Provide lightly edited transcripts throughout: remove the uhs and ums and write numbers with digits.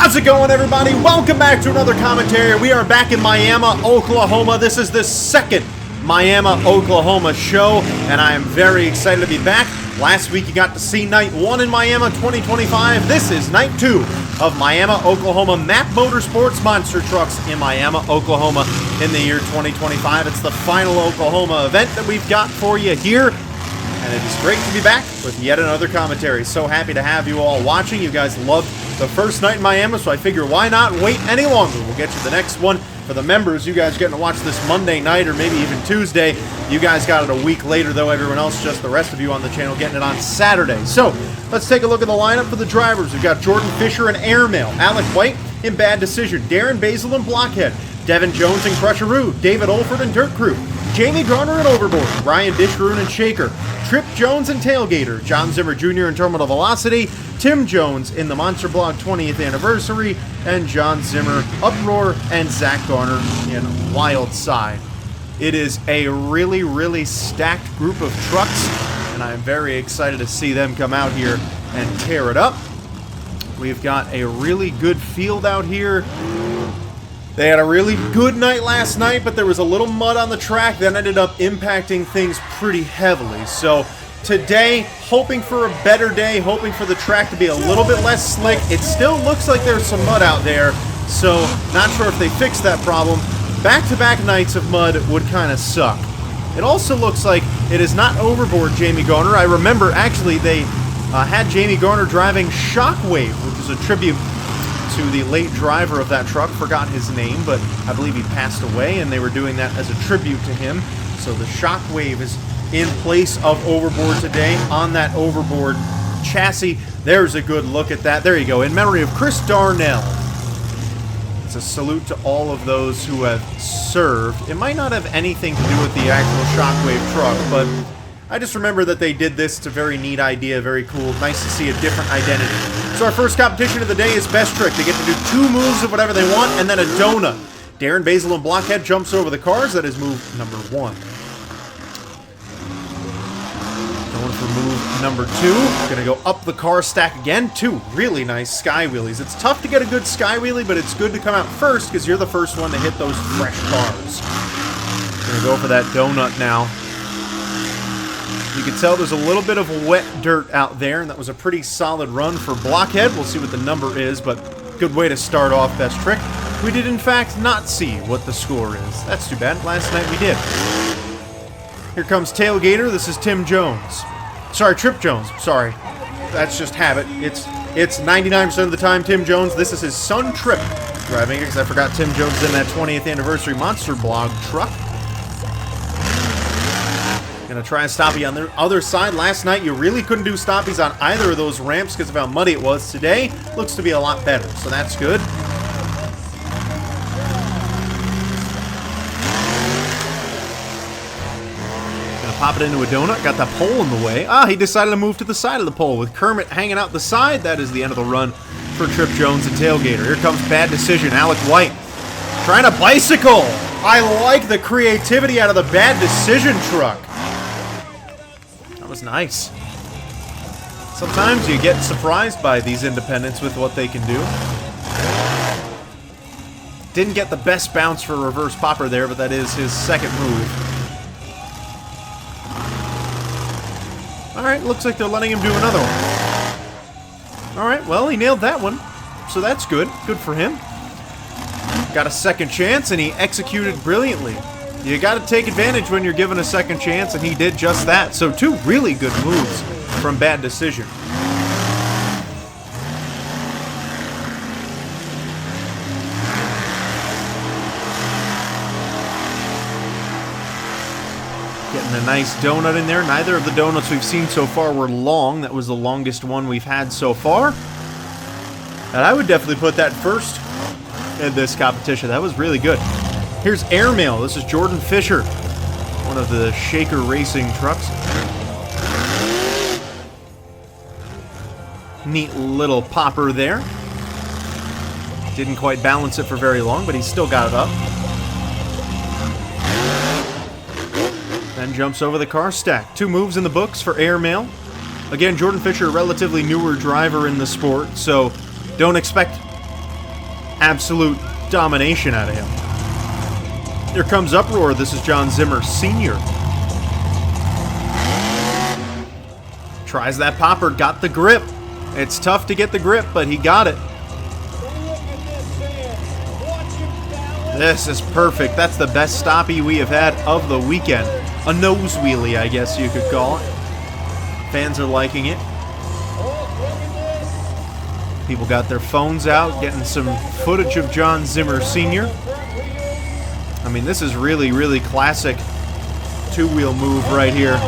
How's it going, everybody? Welcome back to another commentary. We are back in Miami, Oklahoma. This is the second Miami, Oklahoma show, and I am very excited to be back. Last week you got to see night 1 in Miami 2025. This is night 2 of Miami, Oklahoma Map Motorsports Monster Trucks in Miami, Oklahoma in the year 2025. It's the final Oklahoma event that we've got for you here. And it is great to be back with yet another commentary. So happy to have you all watching. You guys loved the first night in Miami, so I figure why not wait any longer? We'll get you the next one. For the members, you guys getting to watch this Monday night or maybe even Tuesday. You guys got it a week later, though. Everyone else, just the rest of you on the channel, getting it on Saturday. So let's take a look at the lineup for the drivers. We've got Jordan Fisher and Airmail, Alec White in Bad Decision, Darren Basil and Blockhead, Devin Jones and Crusheroo, David Olford and Dirt Crew, Jamie Garner and Overboard, Ryan Dishroon and Shaker, Trip Jones and Tailgater, John Zimmer Jr. in Terminal Velocity, Tim Jones in the Monster Blog 20th Anniversary, and John Zimmer, Uproar, and Zach Garner in Wild Side. It is a really, really stacked group of trucks, and I'm very excited to see them come out here and tear it up. We've got a really good field out here. They had a really good night last night, but there was a little mud on the track that ended up impacting things pretty heavily. So today, hoping for a better day, hoping for the track to be a little bit less slick. It still looks like there's some mud out there, so not sure if they fixed that problem. Back-to-back nights of mud would kind of suck. It also looks like it is not Overboard Jamie Garner. I remember, actually, they had Jamie Garner driving Shockwave, which is a tribute to the late driver of that truck. Forgot his name, but I believe he passed away, and they were doing that as a tribute to him. So the Shockwave is in place of Overboard today on that Overboard chassis. There's a good look at that. There you go. In memory of Chris Darnell. It's a salute to all of those who have served. It might not have anything to do with the actual Shockwave truck, but I just remember that they did this. It's a very neat idea, very cool. Nice to see a different identity. So our first competition of the day is Best Trick. They get to do 2 moves of whatever they want, and then a donut. Darren Basil and Blockhead jumps over the cars. That is move number 1. Going for move number 2. Gonna go up the car stack again. 2 really nice sky wheelies. It's tough to get a good sky wheelie, but it's good to come out first because you're the first one to hit those fresh cars. Gonna go for that donut now. You can tell there's a little bit of wet dirt out there, and that was a pretty solid run for Blockhead. We'll see what the number is, but good way to start off Best Trick. We did, in fact, not see what the score is. That's too bad. Last night we did. Here comes Tailgater. This is Tim Jones. Sorry, Trip Jones. Sorry. That's just habit. It's 99% of the time Tim Jones. This is his son, Trip, driving it, because I forgot Tim Jones is in that 20th Anniversary Monster Blog truck. Gonna try a stoppie on the other side. Last night, you really couldn't do stoppies on either of those ramps because of how muddy it was. Today, looks to be a lot better, so that's good. Gonna pop it into a donut. Got that pole in the way. Ah, he decided to move to the side of the pole with Kermit hanging out the side. That is the end of the run for Trip Jones and Tailgater. Here comes Bad Decision. Alec White trying to bicycle. I like the creativity out of the Bad Decision truck. That was nice. Sometimes you get surprised by these independents with what they can do. Didn't get the best bounce for a reverse popper there, but that is his second move. Alright, looks like they're letting him do another one. Alright, well, he nailed that one. So that's good. Good for him. Got a second chance, and he executed brilliantly. You got to take advantage when you're given a second chance, and he did just that. So 2 really good moves from Bad Decision. Getting a nice donut in there. Neither of the donuts we've seen so far were long. That was the longest one we've had so far. And I would definitely put that first in this competition. That was really good. Here's Airmail. This is Jordan Fisher, one of the Shaker Racing trucks. Neat little popper there. Didn't quite balance it for very long, but he still got it up. Then jumps over the car stack. 2 moves in the books for Airmail. Again, Jordan Fisher, a relatively newer driver in the sport, so don't expect absolute domination out of him. Here comes Uproar. This is John Zimmer Sr. Tries that popper, got the grip. It's tough to get the grip, but he got it. This is perfect. That's the best stoppie we have had of the weekend. A nose wheelie, I guess you could call it. Fans are liking it. People got their phones out, getting some footage of John Zimmer Sr. I mean, this is really, really classic two-wheel move right here.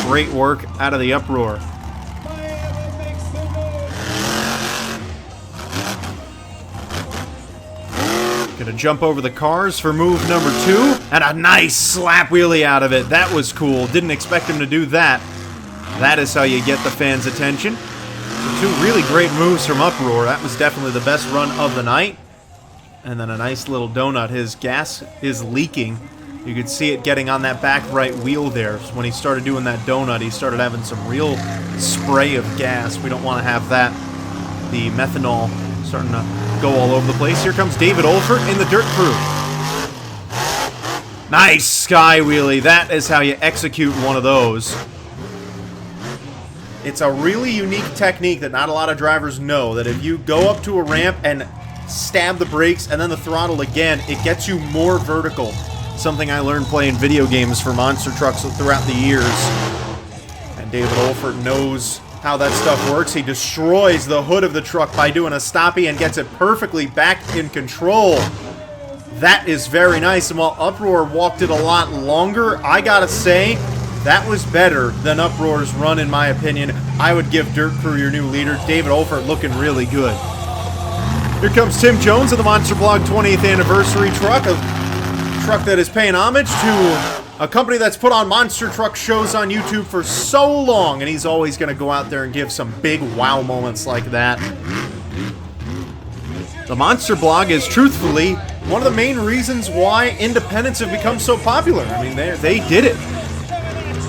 Great work out of the Uproar. Gonna jump over the cars for move number 2, and a nice slap wheelie out of it. That was cool. Didn't expect him to do that. That is how you get the fans' attention. So 2 really great moves from Uproar. That was definitely the best run of the night. And then a nice little donut. His gas is leaking. You could see it getting on that back right wheel there. So when he started doing that donut, he started having some real spray of gas. We don't want to have that. The methanol starting to go all over the place. Here comes David Olfert in the Dirt Crew. Nice sky wheelie. That is how you execute one of those. It's a really unique technique that not a lot of drivers know, that if you go up to a ramp and stab the brakes and then the throttle again, it gets you more vertical. Something I learned playing video games for monster trucks throughout the years. And David Olfert knows how that stuff works. He destroys the hood of the truck by doing a stoppie and gets it perfectly back in control. That is very nice. And while Uproar walked it a lot longer, I gotta say, that was better than Uproar's run, in my opinion. I would give Dirt Crew your new leader. David Olfert looking really good. Here comes Tim Jones of the Monster Blog 20th Anniversary truck. A truck that is paying homage to a company that's put on monster truck shows on YouTube for so long, and he's always going to go out there and give some big wow moments like that. The Monster Blog is truthfully one of the main reasons why independents have become so popular. I mean, they did it.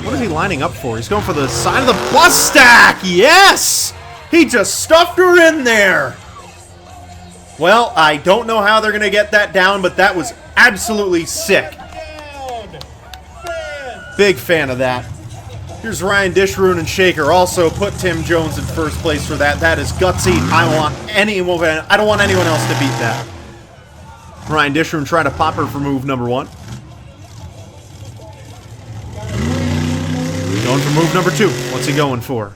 What is he lining up for? He's going for the side of the bus stack! Yes! He just stuffed her in there! Well, I don't know how they're going to get that down, but that was absolutely sick. Big fan of that. Here's Ryan Dishroon and Shaker. Also put Tim Jones in first place for that. That is gutsy. I don't want anyone else to beat that. Ryan Dishroon trying to pop her for move number 1. Going for move number 2. What's he going for?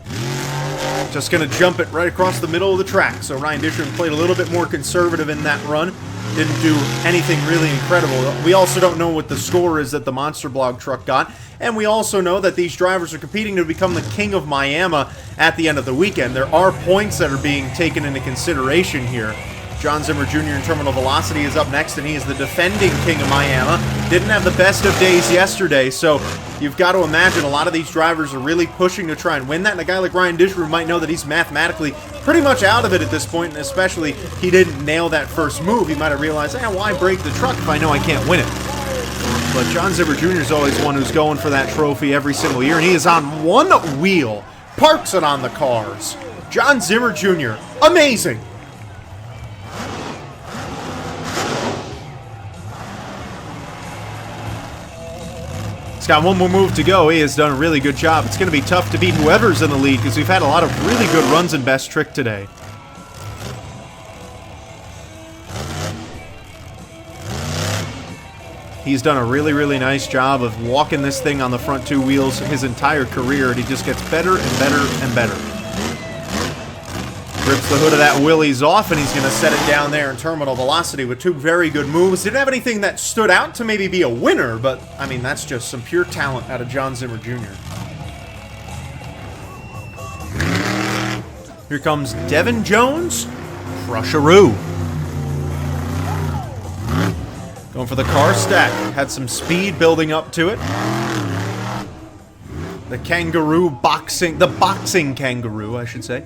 Just going to jump it right across the middle of the track. So Ryan Dishroon played a little bit more conservative in that run. Didn't do anything really incredible. We also don't know what the score is that the Monster Blog truck got. And we also know that these drivers are competing to become the king of Miami at the end of the weekend. There are points that are being taken into consideration here. John Zimmer Jr. in Terminal Velocity is up next, and he is the defending king of Miami. Didn't have the best of days yesterday, so you've got to imagine a lot of these drivers are really pushing to try and win that, and a guy like Ryan Dishroon might know that he's mathematically pretty much out of it at this point, and especially he didn't nail that first move. He might have realized, why break the truck if I know I can't win it? But John Zimmer Jr. is always one who's going for that trophy every single year, and he is on one wheel, parks it on the cars. John Zimmer Jr., amazing! He's got one more move to go. He has done a really good job. It's going to be tough to beat whoever's in the lead because we've had a lot of really good runs in Best Trick today. He's done a really, really nice job of walking this thing on the front 2 wheels his entire career, and he just gets better and better and better. Rips the hood of that Willys off, and he's going to set it down there in Terminal Velocity with 2 very good moves. Didn't have anything that stood out to maybe be a winner, but, I mean, that's just some pure talent out of John Zimmer Jr. Here comes Devin Jones, Crusheroo. Going for the car stack. Had some speed building up to it. The kangaroo boxing, the boxing kangaroo, I should say.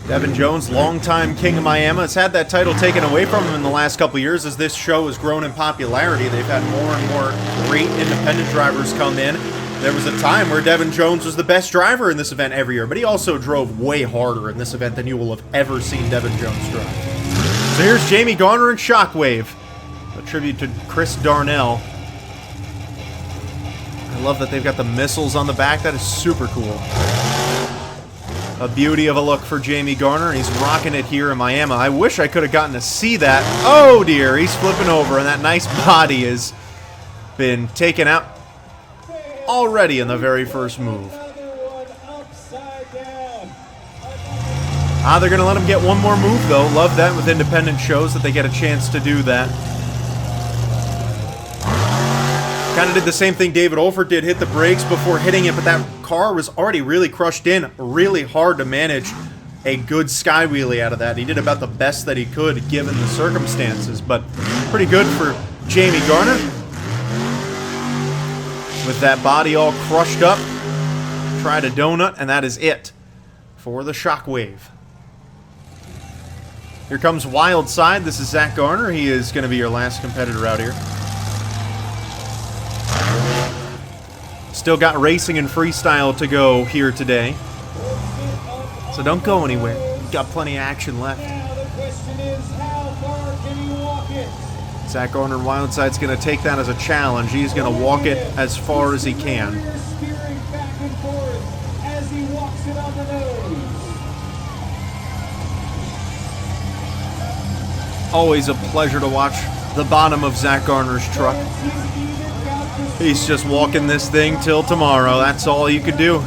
Devin Jones, longtime king of Miami, has had that title taken away from him in the last couple years as this show has grown in popularity. They've had more and more great independent drivers come in. There was a time where Devin Jones was the best driver in this event every year, but he also drove way harder in this event than you will have ever seen Devin Jones drive. So here's Jamie Garner and Shockwave, a tribute to Chris Darnell. I love that they've got the missiles on the back. That is super cool. A beauty of a look for Jamie Garner. He's rocking it here in Miami. I wish I could have gotten to see that. Oh dear, he's flipping over, and that nice body has been taken out already in the very first move. They're going to let him get one more move, though. Love that with independent shows that they get a chance to do that. Kind of did the same thing David Olfert did, hit the brakes before hitting it, but that car was already really crushed in. Really hard to manage a good sky wheelie out of that. He did about the best that he could given the circumstances, but pretty good for Jamie Garner. With that body all crushed up, tried a donut, and that is it for the Shockwave. Here comes Wild Side. This is Zach Garner. He is going to be your last competitor out here. Still got racing and freestyle to go here today, so don't go anywhere. Got plenty of action left. Zach Garner and Wildside's going to take that as a challenge. He's going to walk it as far as he can. Always a pleasure to watch the bottom of Zach Garner's truck. He's just walking this thing till tomorrow. That's all you could do.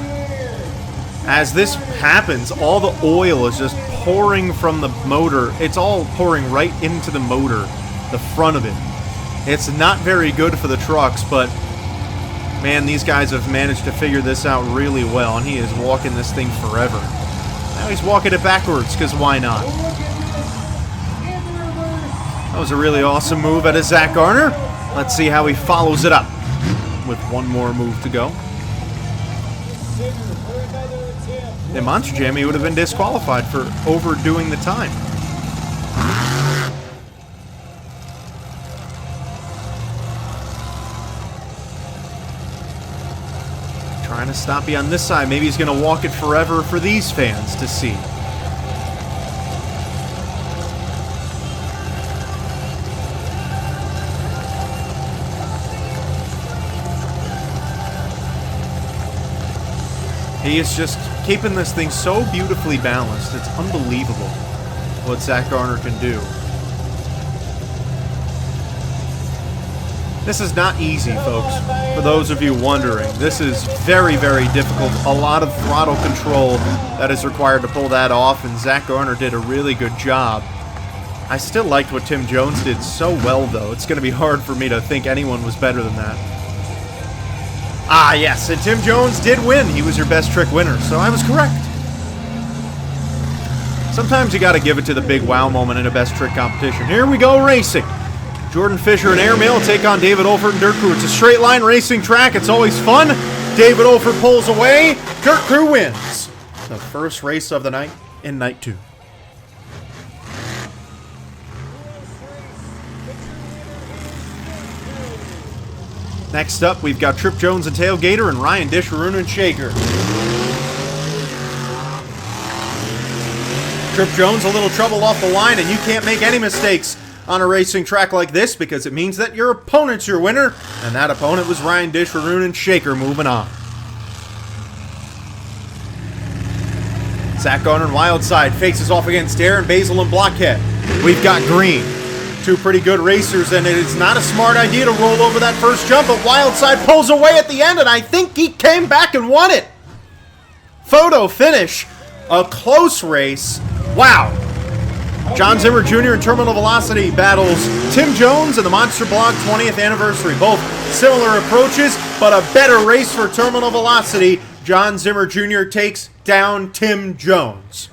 As this happens, all the oil is just pouring from the motor. It's all pouring right into the motor, the front of it. It's not very good for the trucks, but man, these guys have managed to figure this out really well, and he is walking this thing forever. Now he's walking it backwards, because why not? That was a really awesome move out of Zach Garner. Let's see how he follows it up with one more move to go. In Monster Jam, he would have been disqualified for overdoing the time. Trying to stop you on this side. Maybe he's going to walk it forever for these fans to see. He is just keeping this thing so beautifully balanced. It's unbelievable what Zach Garner can do. This is not easy, folks. For those of you wondering, this is very, very difficult. A lot of throttle control that is required to pull that off, and Zach Garner did a really good job. I still liked what Tim Jones did so well, though. It's going to be hard for me to think anyone was better than that. Ah, yes, and Tim Jones did win. He was your best trick winner, so I was correct. Sometimes you got to give it to the big wow moment in a best trick competition. Here we go, racing. Jordan Fisher and Airmail take on David Olfert and Dirt Crew. It's a straight line racing track. It's always fun. David Olfert pulls away. Dirt Crew wins the first race of the night in night 2. Next up, we've got Trip Jones and Tailgater and Ryan Disharoon and Shaker. Trip Jones, a little trouble off the line, and you can't make any mistakes on a racing track like this because it means that your opponent's your winner, and that opponent was Ryan Disharoon and Shaker moving on. Zach Garner and Wildside faces off against Darren Basil and Blockhead. We've got Green. Two pretty good racers, and it is not a smart idea to roll over that first jump, but Wildside pulls away at the end, and I think he came back and won it. Photo finish. A close race. Wow. John Zimmer Jr. and Terminal Velocity battles Tim Jones and the Monster Blog 20th anniversary. Both similar approaches, but a better race for Terminal Velocity. John Zimmer Jr. takes down Tim Jones.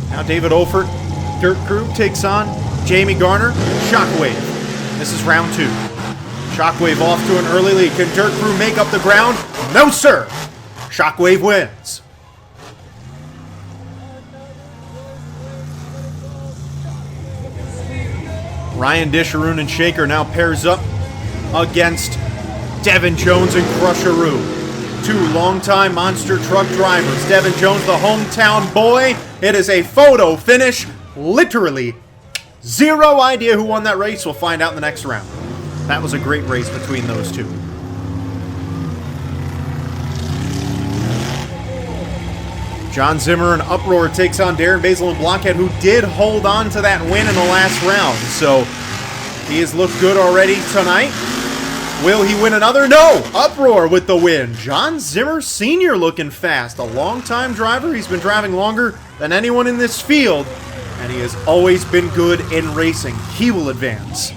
Now David Olfert, Dirt Crew, takes on Jamie Garner, Shockwave. This is round 2. Shockwave off to an early lead. Can Dirt Crew make up the ground? No, sir. Shockwave wins. Ryan Disharoon and Shaker now pairs up against Devin Jones and Crusheroo. Two longtime monster truck drivers. Devin Jones, the hometown boy. It is a photo finish. Literally zero idea who won that race. We'll find out in the next round. That was a great race between those two. John Zimmer and Uproar takes on Darren Basil and Blockhead, who did hold on to that win in the last round. So he has looked good already tonight. Will he win another? No! Uproar with the win. John Zimmer Sr. looking fast. A long-time driver. He's been driving longer than anyone in this field, and he has always been good in racing. He will advance.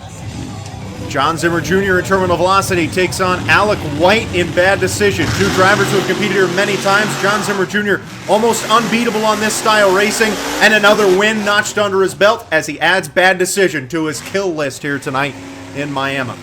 John Zimmer Jr. in Terminal Velocity takes on Alec White in Bad Decision. Two drivers who have competed here many times. John Zimmer Jr. almost unbeatable on this style racing, and another win notched under his belt as he adds Bad Decision to his kill list here tonight in Miami.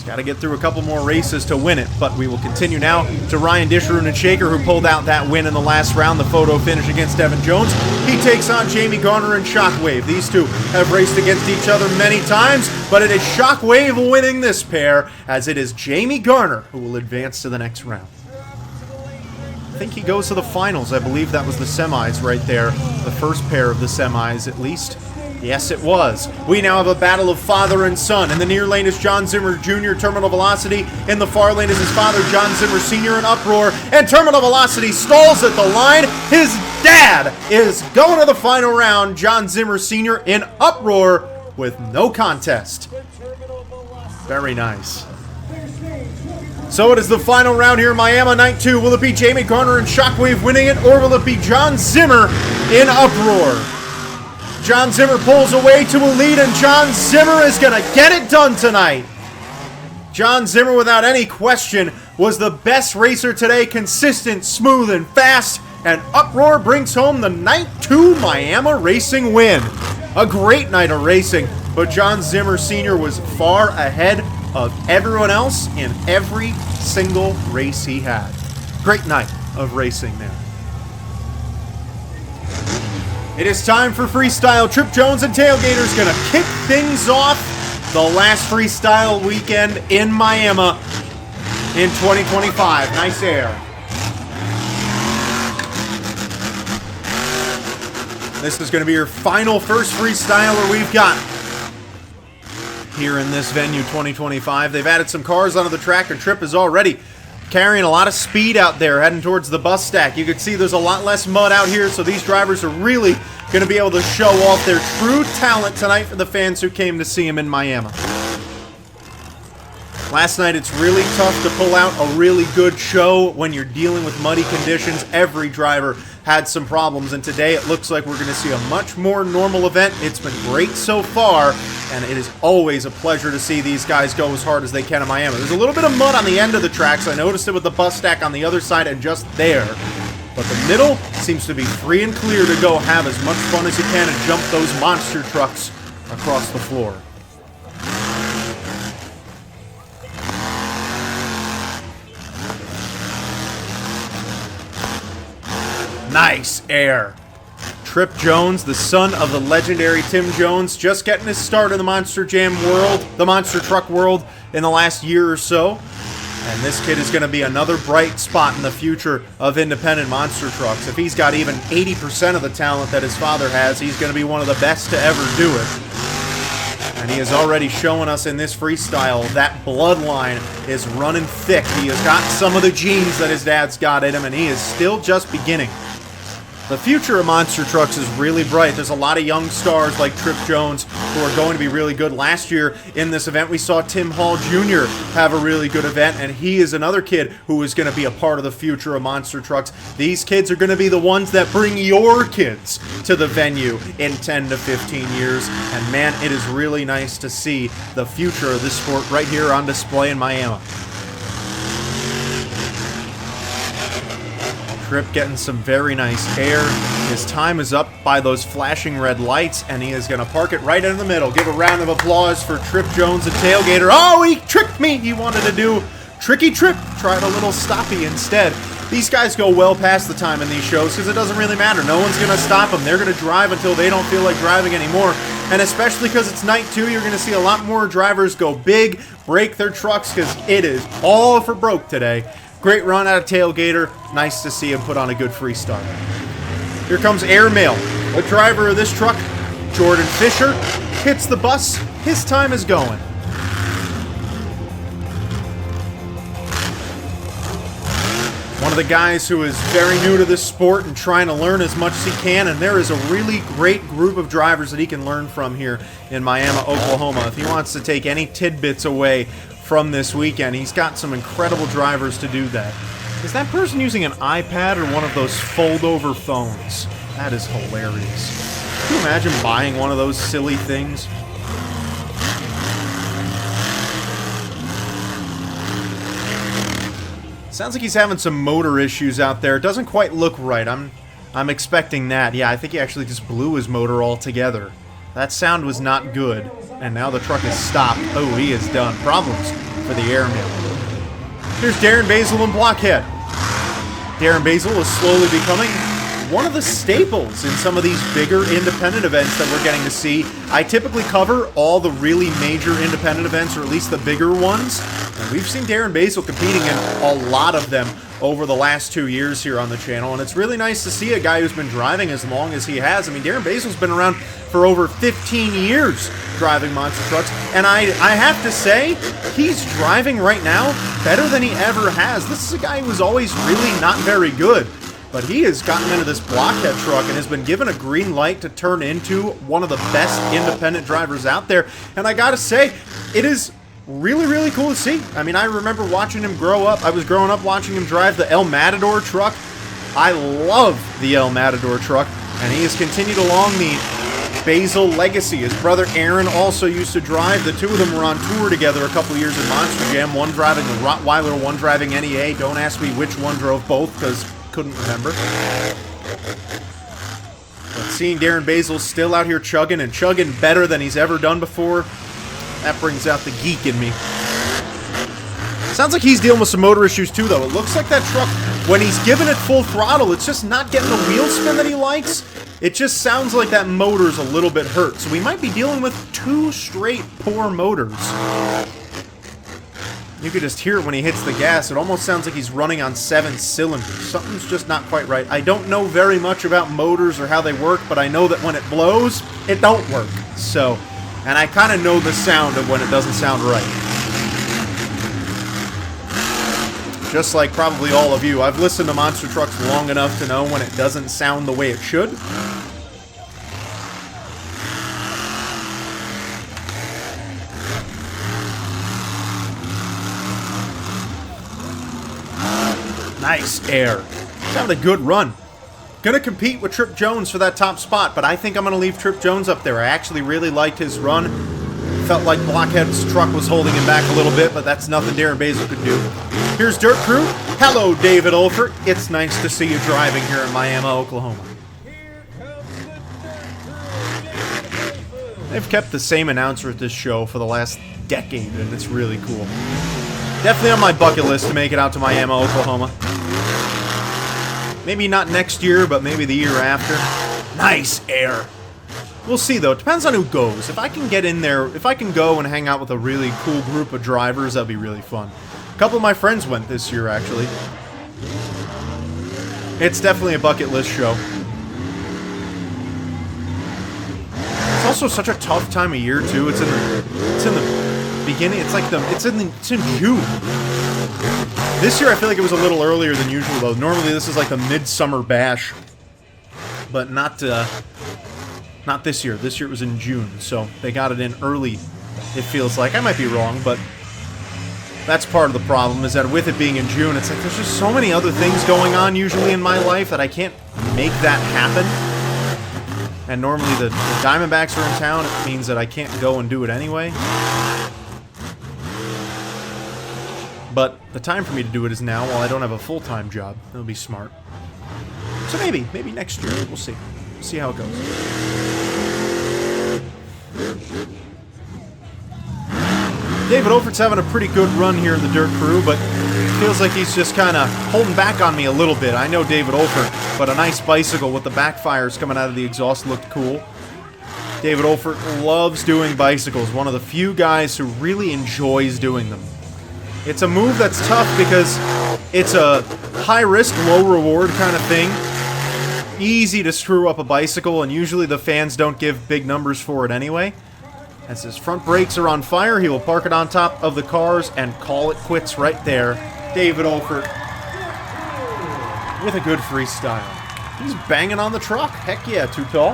Got to get through a couple more races to win it, but we will continue now to Ryan Disharoon and Shaker, who pulled out that win in the last round, the photo finish against Devin Jones. He takes on Jamie Garner and Shockwave. These two have raced against each other many times, but it is Shockwave winning this pair, as it is Jamie Garner who will advance to the next round. I think he goes to the finals. I believe that was the semis right there, the first pair of the semis at least. Yes, it was. We now have a battle of father and son. In the near lane is John Zimmer Jr., Terminal Velocity. In the far lane is his father, John Zimmer Sr., in Uproar. And Terminal Velocity stalls at the line. His dad is going to the final round, John Zimmer Sr. in Uproar with no contest. Very nice. So it is the final round here in Miami, Night 2. Will it be Jamie Garner and Shockwave winning it, or will it be John Zimmer in Uproar? John Zimmer pulls away to a lead, and John Zimmer is going to get it done tonight. John Zimmer, without any question, was the best racer today. Consistent, smooth, and fast. And Uproar brings home the Night 2 Miami racing win. A great night of racing, but John Zimmer Sr. was far ahead of everyone else in every single race he had. Great night of racing there. It is time for Freestyle. Trip Jones and Tailgater's going to kick things off the last Freestyle weekend in Miami in 2025. Nice air. This is going to be your final first Freestyler we've got here in this venue 2025. They've added some cars onto the track, and Trip is already carrying a lot of speed out there, heading towards the bus stack. You can see there's a lot less mud out here, so these drivers are really going to be able to show off their true talent tonight for the fans who came to see them in Miami. Last night, it's really tough to pull out a really good show when you're dealing with muddy conditions. Every driver had some problems, and today it looks like we're going to see a much more normal event. It's been great so far, and it is always a pleasure to see these guys go as hard as they can in Miami. There's a little bit of mud on the end of the tracks. I noticed it with the bus stack on the other side and just there. But the middle seems to be free and clear to go have as much fun as you can and jump those monster trucks across the floor. Nice air. Trip Jones, the son of the legendary Tim Jones, just getting his start in the Monster Jam world, the Monster Truck world, in the last year or so. And this kid is going to be another bright spot in the future of independent monster trucks. If he's got even 80% of the talent that his father has, he's going to be one of the best to ever do it. And he is already showing us in this freestyle that bloodline is running thick. He has got some of the genes that his dad's got in him, and he is still just beginning. The future of monster trucks is really bright. There's a lot of young stars like Trip Jones who are going to be really good. Last year in this event, we saw Tim Hall Jr. have a really good event, and he is another kid who is going to be a part of the future of monster trucks. These kids are going to be the ones that bring your kids to the venue in 10 to 15 years. And man, it is really nice to see the future of this sport right here on display in Miami. Trip getting some very nice air. His time is up by those flashing red lights, and he is going to park it right in the middle. Give a round of applause for Trip Jones and Tailgater. Oh, he tricked me. He wanted to do Tricky Trip. Tried a little stoppy instead. These guys go well past the time in these shows because it doesn't really matter. No one's going to stop them. They're going to drive until they don't feel like driving anymore. And especially because it's night 2, you're going to see a lot more drivers go big, break their trucks because it is all for broke today. Great run out of Tailgater. Nice to see him put on a good freestyle. Here comes Airmail. The driver of this truck, Jordan Fisher, hits the bus. His time is going. One of the guys who is very new to this sport and trying to learn as much as he can, and there is a really great group of drivers that he can learn from here in Miami, Oklahoma. If he wants to take any tidbits away from this weekend, he's got some incredible drivers to do that. Is that person using an iPad or one of those fold-over phones? That is hilarious. Can you imagine buying one of those silly things? Sounds like he's having some motor issues out there. It doesn't quite look right. I'm expecting that. Yeah, I think he actually just blew his motor altogether. That sound was not good. And now the truck is stopped. Oh, he is done. Problems for the Airmail. Here's Darren Basil and Blockhead. Darren Basil is slowly becoming one of the staples in some of these bigger independent events that we're getting to see. I typically cover all the really major independent events, or at least the bigger ones. And we've seen Darren Basil competing in a lot of them over the last 2 years here on the channel. And it's really nice to see a guy who's been driving as long as he has. I mean, Darren Basil's been around for over 15 years driving monster trucks. And I have to say, he's driving right now better than he ever has. This is a guy who was always really not very good. But he has gotten into this Blockhead truck and has been given a green light to turn into one of the best independent drivers out there. And I gotta say, it is really, really cool to see. I mean, I remember watching him grow up. I was growing up watching him drive the El Matador truck. I love the El Matador truck, and he has continued along the Basil legacy. His brother Aaron also used to drive. The two of them were on tour together a couple years in Monster Jam, one driving the Rottweiler, one driving NEA. Don't ask me which one drove both, because couldn't remember. But seeing Darren Basil still out here chugging, and chugging better than he's ever done before, that brings out the geek in me. Sounds like he's dealing with some motor issues too, though. It looks like that truck, when he's giving it full throttle, it's just not getting the wheel spin that he likes. It just sounds like that motor's a little bit hurt. So we might be dealing with 2 straight poor motors. You could just hear it when he hits the gas. It almost sounds like he's running on 7 cylinders. Something's just not quite right. I don't know very much about motors or how they work, but I know that when it blows, it don't work. So, and I kind of know the sound of when it doesn't sound right. Just like probably all of you, I've listened to monster trucks long enough to know when it doesn't sound the way it should. Nice air. That was a good run. Gonna compete with Trip Jones for that top spot, but I think I'm gonna leave Trip Jones up there. I actually really liked his run. Felt like Blockhead's truck was holding him back a little bit, but that's nothing Darren Basil could do. Here's Dirt Crew. Hello, David Olfert. It's nice to see you driving here in Miami, Oklahoma. They've kept the same announcer at this show for the last decade, and it's really cool. Definitely on my bucket list to make it out to Miami, Oklahoma. Maybe not next year, but maybe the year after. Nice air. We'll see, though. It depends on who goes. If I can get in there, if I can go and hang out with a really cool group of drivers, that'd be really fun. A couple of my friends went this year, actually. It's definitely a bucket list show. It's also such a tough time of year, too. It's in the beginning. It's in June. This year, I feel like it was a little earlier than usual, though. Normally, this is like the Midsummer Bash, but not this year. This year it was in June, so they got it in early, it feels like. I might be wrong, but that's part of the problem, is that with it being in June, it's like there's just so many other things going on usually in my life that I can't make that happen. And normally the Diamondbacks are in town. It means that I can't go and do it anyway. But the time for me to do it is now, while I don't have a full-time job. It'll be smart. So maybe next year. We'll see. See how it goes. David Olfert's having a pretty good run here in the Dirt Crew, but it feels like he's just kind of holding back on me a little bit. I know David Olfert, but a nice bicycle with the backfires coming out of the exhaust looked cool. David Olfert loves doing bicycles, one of the few guys who really enjoys doing them. It's a move that's tough because it's a high-risk, low-reward kind of thing. Easy to screw up a bicycle, and usually the fans don't give big numbers for it anyway. As his front brakes are on fire, he will park it on top of the cars and call it quits right there. David Olfert with a good freestyle. He's banging on the truck. Heck yeah, Too Tall.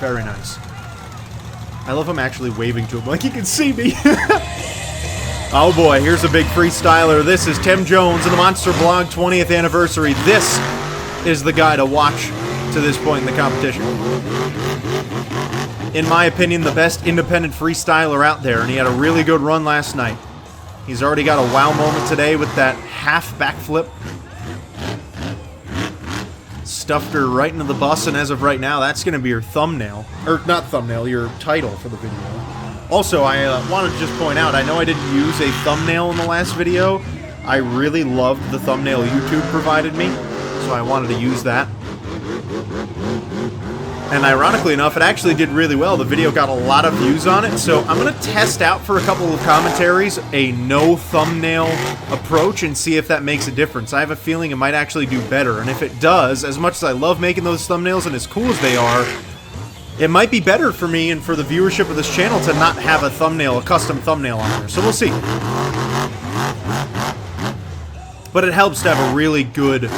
Very nice. I love him actually waving to him like he can see me. Oh boy, here's a big freestyler. This is Tim Jones and the Monster Blog 20th anniversary. This is the guy to watch to this point in the competition. In my opinion, the best independent freestyler out there, and he had a really good run last night. He's already got a wow moment today with that half backflip. Stuffed her right into the bus, and as of right now, that's going to be your thumbnail. Or, not thumbnail, your title for the video. Also, I wanted to just point out, I know I didn't use a thumbnail in the last video. I really loved the thumbnail YouTube provided me, so I wanted to use that. And ironically enough, it actually did really well. The video got a lot of views on it, so I'm going to test out for a couple of commentaries a no thumbnail approach and see if that makes a difference. I have a feeling it might actually do better, and if it does, as much as I love making those thumbnails and as cool as they are, it might be better for me and for the viewership of this channel to not have a thumbnail, a custom thumbnail on there. So we'll see. But it helps to have a really good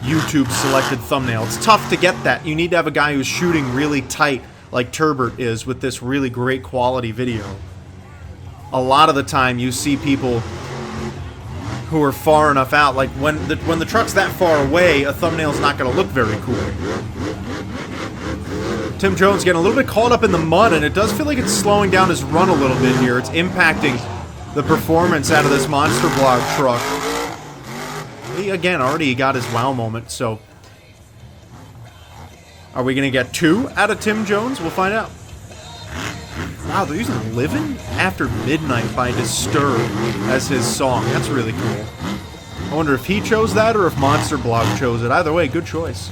YouTube selected thumbnail. It's tough to get that. You need to have a guy who's shooting really tight like Turbert is with this really great quality video. A lot of the time you see people who are far enough out, like when the truck's that far away, a thumbnail's not going to look very cool. Tim Jones getting a little bit caught up in the mud, and it does feel like it's slowing down his run a little bit here. It's impacting the performance out of this Monster Blog truck. He, again, already got his wow moment, so... Are we going to get 2 out of Tim Jones? We'll find out. Wow, they're using Livin' After Midnight by Disturbed as his song. That's really cool. I wonder if he chose that or if Monster Blog chose it. Either way, good choice.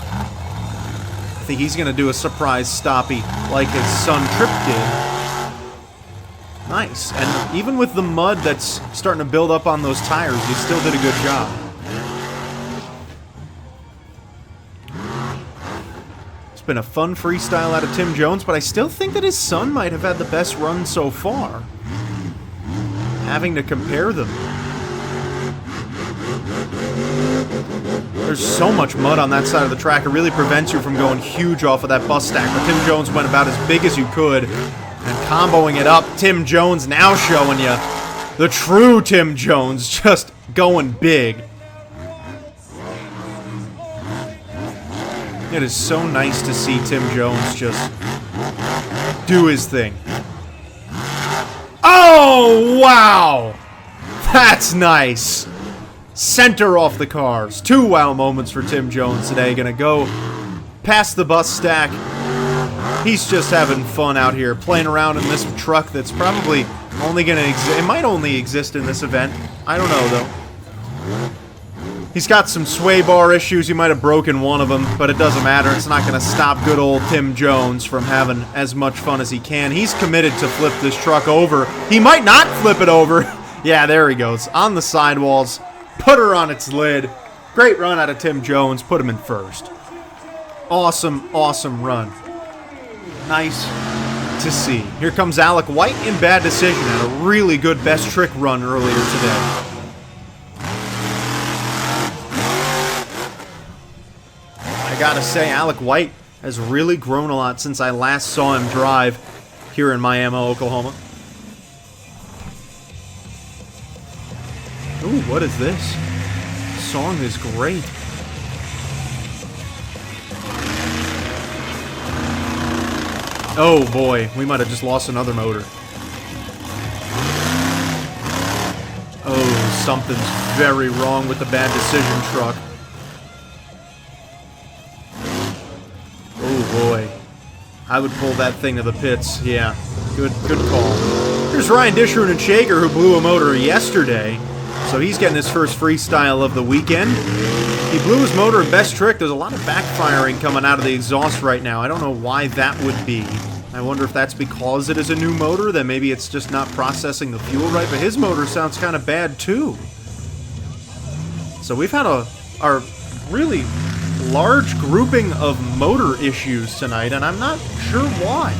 I think he's going to do a surprise stoppie like his son Trip did. Nice. And even with the mud that's starting to build up on those tires, he still did a good job. It's been a fun freestyle out of Tim Jones, but I still think that his son might have had the best run so far. Having to compare them. There's so much mud on that side of the track, it really prevents you from going huge off of that bus stack. But Tim Jones went about as big as you could. And comboing it up, Tim Jones now showing you the true Tim Jones, just going big. It is so nice to see Tim Jones just do his thing. Oh, wow! That's nice. Center off the cars. 2 wow moments for Tim Jones today. Gonna go past the bus stack. He's just having fun out here, playing around in this truck that's probably only going to exist. It might only exist in this event. I don't know, though. He's got some sway bar issues. He might have broken one of them, but it doesn't matter. It's not going to stop good old Tim Jones from having as much fun as he can. He's committed to flip this truck over. He might not flip it over. Yeah, there he goes. On the sidewalls. Put her on its lid. Great run out of Tim Jones. Put him in first. Awesome, awesome run. Nice to see. Here comes Alec White in bad decision. Had a really good best trick run earlier today. I gotta say, Alec White has really grown a lot since I last saw him drive here in Miami, Oklahoma. Ooh, what is this? This song is great. Oh boy, we might have just lost another motor. Oh, something's very wrong with the bad decision truck. Oh boy. I would pull that thing to the pits. Yeah, good call. Here's Ryan Dishron and Shaker, who blew a motor yesterday. So he's getting his first freestyle of the weekend. He blew his motor in best trick. There's a lot of backfiring coming out of the exhaust right now. I don't know why that would be. I wonder if that's because it is a new motor, that maybe it's just not processing the fuel right, but his motor sounds kind of bad too. So we've had a really large grouping of motor issues tonight, and I'm not sure why.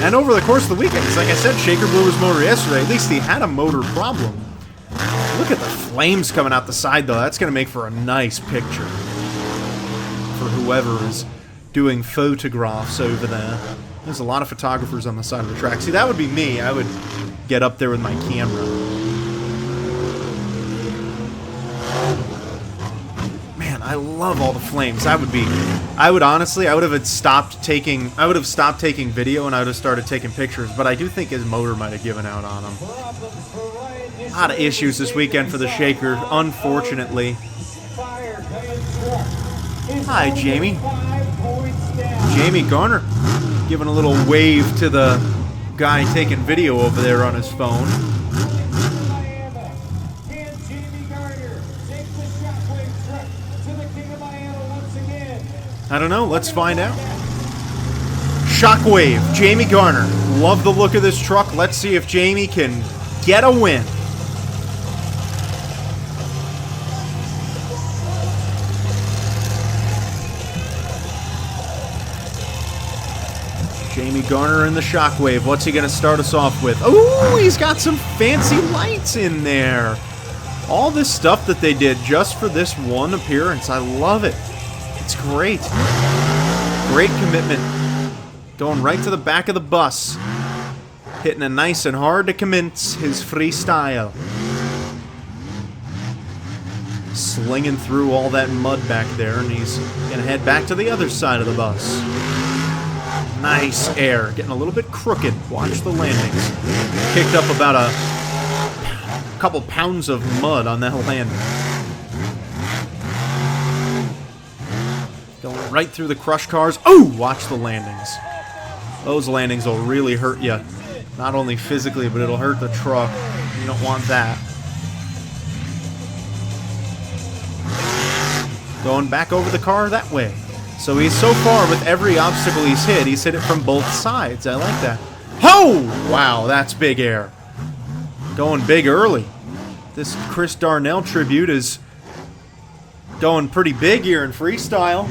And over the course of the weekend, like I said, Shaker blew his motor yesterday. At least he had a motor problem. Look at the flames coming out the side, though. That's going to make for a nice picture for whoever is doing photographs over there. There's a lot of photographers on the side of the track. See, that would be me. I would get up there with my camera. Man, I love all the flames. I would have stopped taking video and I would have started taking pictures, but I do think his motor might have given out on him. A lot of issues this weekend for the Shaker, unfortunately. Hi, Jamie. Jamie Garner giving a little wave to the guy taking video over there on his phone. I don't know. Let's find out. Shockwave, Jamie Garner. Love the look of this truck. Let's see if Jamie can get a win. Jamie Garner in the Shockwave. What's he going to start us off with? Ooh, he's got some fancy lights in there. All this stuff that they did just for this one appearance. I love it. It's great. Great commitment. Going right to the back of the bus. Hitting it nice and hard to commence his freestyle. Slinging through all that mud back there, and he's going to head back to the other side of the bus. Nice air. Getting a little bit crooked. Watch the landings. Kicked up about a couple pounds of mud on that landing. Going right through the crush cars. Oh, watch the landings. Those landings will really hurt you. Not only physically, but it'll hurt the truck. You don't want that. Going back over the car that way. So he's so far with every obstacle he's hit it from both sides. I like that. Oh! Wow, that's big air. Going big early. This Chris Darnell tribute is going pretty big here in freestyle.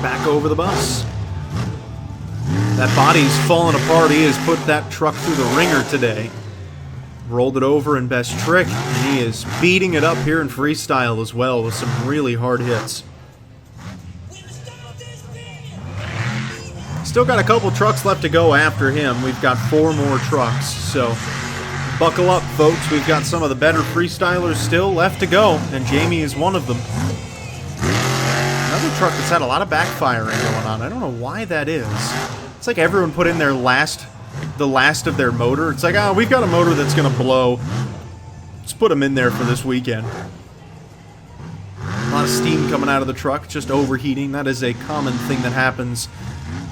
Back over the bus. That body's falling apart. He has put that truck through the ringer today. Rolled it over in best trick, and he is beating it up here in freestyle as well with some really hard hits. Still got a couple trucks left to go after him. We've got 4 more trucks, so buckle up, folks. We've got some of the better freestylers still left to go, and Jamie is one of them. Another truck that's had a lot of backfiring going on. I don't know why that is. It's like everyone put in the last of their motor. It's like, oh, we've got a motor that's going to blow. Let's put them in there for this weekend. A lot of steam coming out of the truck, just overheating. That is a common thing that happens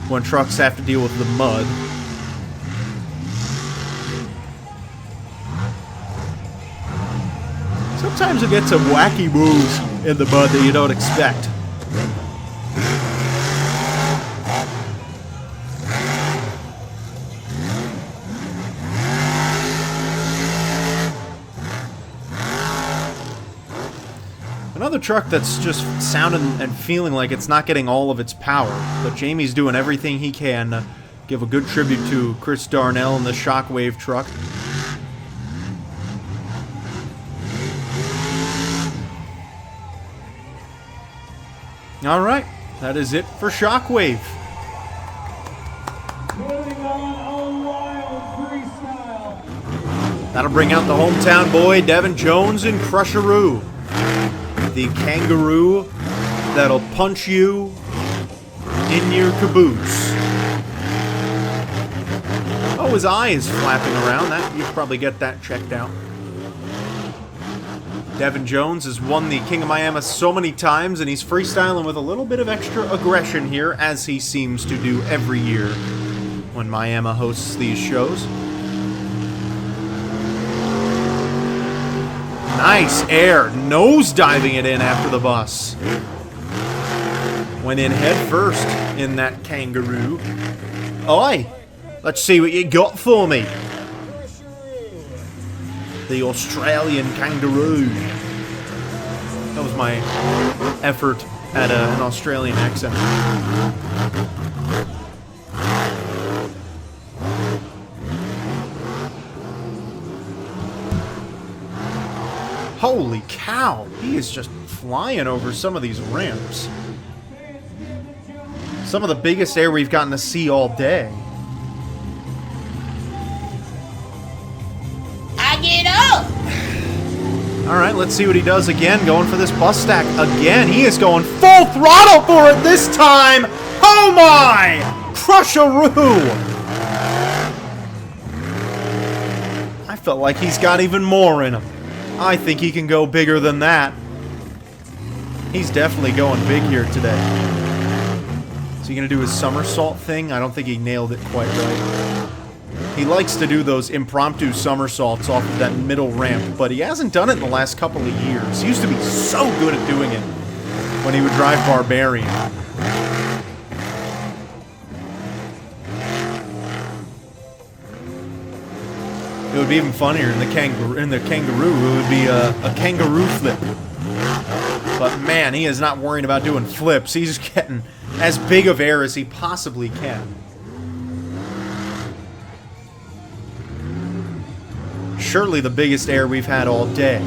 when trucks have to deal with the mud. Sometimes you get some wacky moves in the mud that you don't expect. Another truck that's just sounding and feeling like it's not getting all of its power, but Jamie's doing everything he can to give a good tribute to Chris Darnell and the Shockwave truck. All right, that is it for Shockwave. That'll bring out the hometown boy, Devin Jones in Crusheroo. The kangaroo that'll punch you in your caboose. Oh, his eye is flapping around. That you should probably get that checked out. Devin Jones has won the King of Miami so many times, and he's freestyling with a little bit of extra aggression here, as he seems to do every year when Miami hosts these shows. Nice air, nose diving it in after the bus. Went in head first in that kangaroo. Oi, let's see what you got for me. The Australian kangaroo. That was my effort at an Australian accent. Holy cow, he is just flying over some of these ramps. Some of the biggest air we've gotten to see all day. Alright, let's see what he does again. Going for this bus stack again. He is going full throttle for it this time. Oh my! Crush-a-roo! I felt like he's got even more in him. I think he can go bigger than that. He's definitely going big here today. Is he going to do his somersault thing? I don't think he nailed it quite right. He likes to do those impromptu somersaults off of that middle ramp, but he hasn't done it in the last couple of years. He used to be so good at doing it when he would drive Barbarian. It would be even funnier in the kangaroo. It would be a kangaroo flip. But man, he is not worrying about doing flips. He's getting as big of air as he possibly can. Surely the biggest air we've had all day.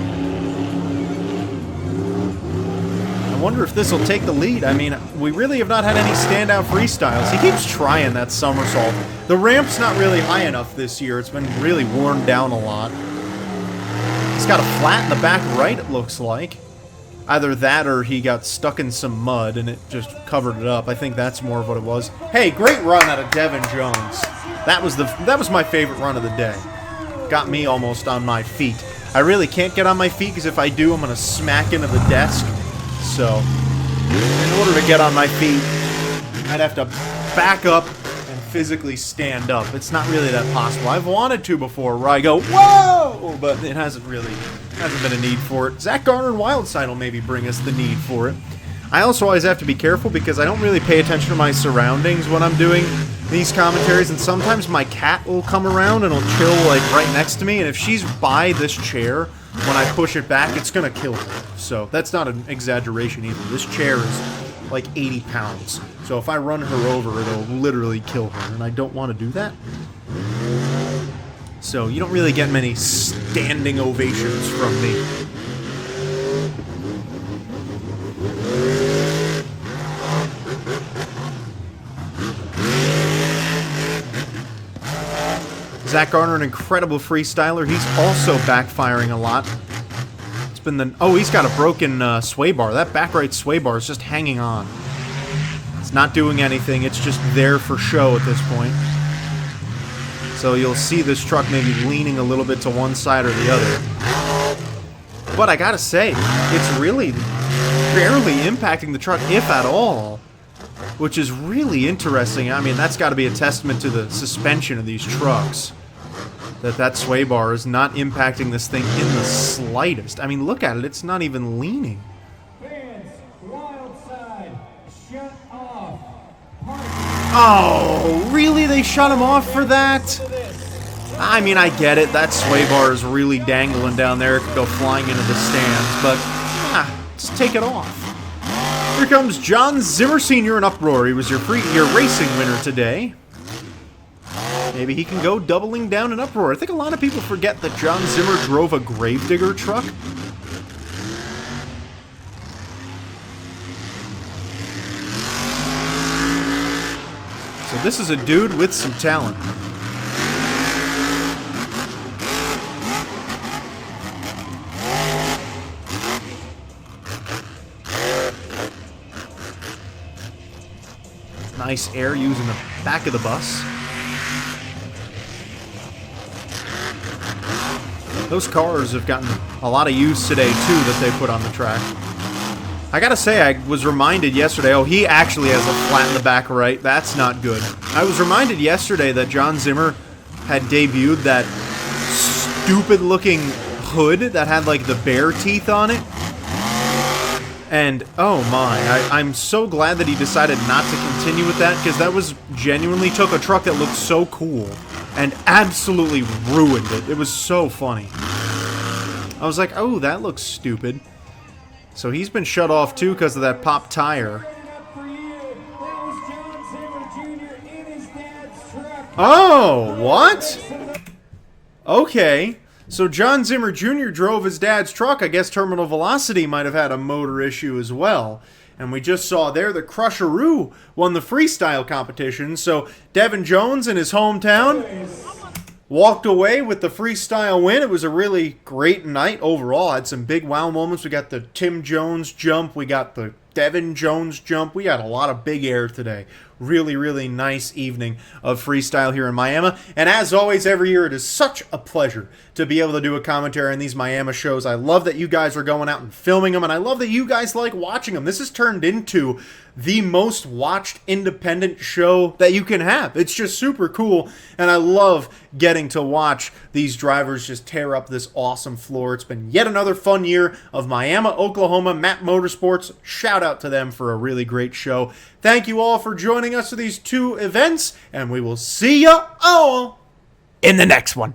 I wonder if this will take the lead. I mean, we really have not had any standout freestyles. He keeps trying that somersault. The ramp's not really high enough this year. It's been really worn down a lot. He's got a flat in the back right, it looks like. Either that or he got stuck in some mud and it just covered it up. I think that's more of what it was. Hey, great run out of Devin Jones. That was my favorite run of the day. Got me almost on my feet. I really can't get on my feet because if I do, I'm going to smack into the desk. So, in order to get on my feet, I'd have to back up and physically stand up. It's not really that possible. I've wanted to before where I go, whoa! But it hasn't been a need for it. Zach Garner and Wildside will maybe bring us the need for it. I also always have to be careful because I don't really pay attention to my surroundings when I'm doing these commentaries, and sometimes my cat will come around and will chill like right next to me, and if she's by this chair when I push it back, it's gonna kill her. So that's not an exaggeration either. This chair is like 80 pounds. So if I run her over, it'll literally kill her, and I don't want to do that. So you don't really get many standing ovations from me. Zach Garner, an incredible freestyler. He's also backfiring a lot. It's been the... Oh, he's got a broken sway bar. That back right sway bar is just hanging on. It's not doing anything. It's just there for show at this point. So you'll see this truck maybe leaning a little bit to one side or the other. But I gotta say, it's really barely impacting the truck, if at all. Which is really interesting. I mean, that's got to be a testament to the suspension of these trucks. That sway bar is not impacting this thing in the slightest. I mean, look at it. It's not even leaning. Fans, wild side, shut off. Oh, really? They shut him off for that? I mean, I get it. That sway bar is really dangling down there. It could go flying into the stands. But, just take it off. Here comes John Zimmer Sr. in Uproar. He was your racing winner today. Maybe he can go doubling down in Uproar. I think a lot of people forget that John Zimmer drove a Gravedigger truck. So this is a dude with some talent. Nice air using the back of the bus. Those cars have gotten a lot of use today, too, that they put on the track. I gotta say, I was reminded yesterday, oh, he actually has a flat in the back right. That's not good. I was reminded yesterday that John Zimmer had debuted that stupid-looking hood that had, like, the bear teeth on it. And, oh my, I'm so glad that he decided not to continue with that, because that was genuinely took a truck that looked so cool and absolutely ruined it. It was so funny. I was like, oh, that looks stupid. So he's been shut off, too, because of that popped tire. Oh, what? Okay. So John Zimmer Jr. drove his dad's truck. I guess Terminal Velocity might have had a motor issue as well. And we just saw there that Crusheroo won the freestyle competition. So Devin Jones in his hometown walked away with the freestyle win. It was a really great night overall. Had some big wow moments. We got the Tim Jones jump. We got the Devin Jones jump. We had a lot of big air today. Really, really nice evening of freestyle here in Miami. And as always, every year it is such a pleasure to be able to do a commentary on these Miami shows. I love that you guys are going out and filming them, and I love that you guys like watching them. This has turned into the most watched independent show that you can have. It's just super cool, and I love getting to watch these drivers just tear up this awesome floor. It's been yet another fun year of Miami, Oklahoma, Matt Motorsports. Shout out to them for a really great show. Thank you all for joining us for these two events, and we will see you all in the next one.